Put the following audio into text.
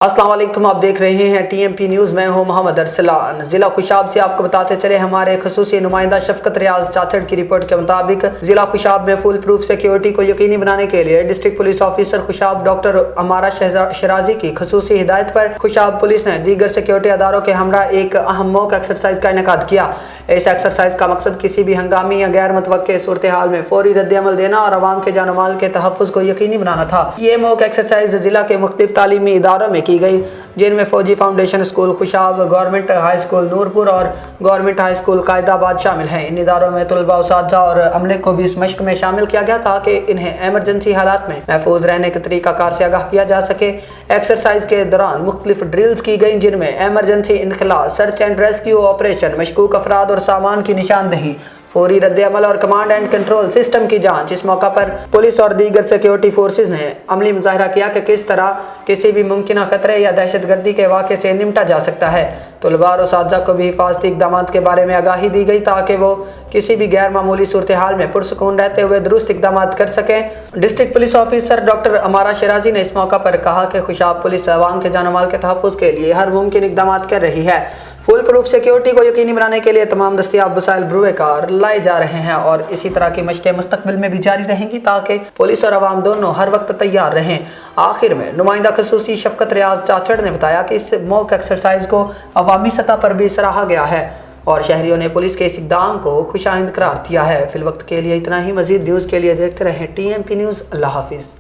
अस्सलाम वालेकुम, आप देख रहे हैं टीएमपी न्यूज़। मैं हूं मोहम्मद अरसलान। ज़िला खुशाब से आपको बताते चले हमारे खसूसी नुमाइंदा शफकत रियाज चाचड़ की रिपोर्ट के मुताबिक ज़िला खुशाब में फुल प्रूफ सिक्योरिटी को यकीनी बनाने के लिए district police officer Khushab doctor अमारा शराजी की खसूसी हिदायत पर खुशाब पुलिस ने दीगर सिक्योरिटी अदारों के हमरा एक अहम मॉक एक्सरसाइज का इनेकाद किया। इस एक्सरसाइज का मकसद किसी भी हंगामी या गैर मुतवक्के सूरत हाल में फौरी रद्द-ए-अमल देना और आवाम के जान माल के तहफ़्फ़ुज़ को यकीनी बनाना था। ये मॉक एक्सरसाइज ज़िला के मुख्तलिफ तालीमी इदारों में की गई, जिनमें Fauji foundation school Khushab, government high school Noorpur और गवर्नमेंट हाई स्कूल कायदाबाद शामिल हैं। इन इदारों में तलबा, उस्ताज़ा और अमले को भी इस मश्क में शामिल किया गया ताकि इन्हें एमरजेंसी हालात में महफूज रहने के तरीक़ाकार से आगाह किया जा सके। एक्सरसाइज के दौरान मुख्तलिफ ड्रिल्स की गई, जिनमें एमरजेंसी इनखला, सर्च एंड रेस्क्यू ऑपरेशन, मशकूक अफराद और सामान की निशानदही, फौरी रद्द-ए-अमल और कमांड एंड कंट्रोल सिस्टम की जांच। इस मौका पर पुलिस और दीगर सिक्योरिटी फोर्सेज ने अमली मुजाहरा किया कि किस तरह किसी भी मुमकिन खतरे या दहशतगर्दी के वाक़े से निपटा जा सकता है। तलबा और उस्ताज़ा को भी हिफाजती इक़दाम के बारे में आगाही दी गई ताकि वो किसी भी गैर मामूली सूरत हाल में पुरसुकून रहते हुए दुरुस्त इक़दाम कर सकें। डिस्ट्रिक्ट पुलिस ऑफिसर डॉक्टर अमारा शराजी ने इस मौका पर कहा कि खुशाब पुलिस अवाम के जान माल के तहफ़्फ़ुज़ के लिए हर मुमकिन इक़दाम कर रही है। फुल प्रूफ सिक्योरिटी को यकीनी बनाने के लिए तमाम दस्तियाब वसाइल बरूए कार लाए जा रहे हैं और इसी तरह की मशक़ें मुस्तक़बिल में भी जारी रहेंगी ताकि पुलिस और आवाम दोनों हर वक्त तैयार रहें। आखिर में नुमाइंदा खसूसी शफकत रियाज चाचड़ ने बताया कि इस मॉक एक्सरसाइज को अवामी सतह पर भी सराहा गया है और शहरियों ने पुलिस के इस इक़दाम को खुशाइंद करार दिया है। फिल वक्त के लिए इतना ही। मज़ीद न्यूज़ के लिए देखते रहें TMP न्यूज़। अल्लाह हाफिज़।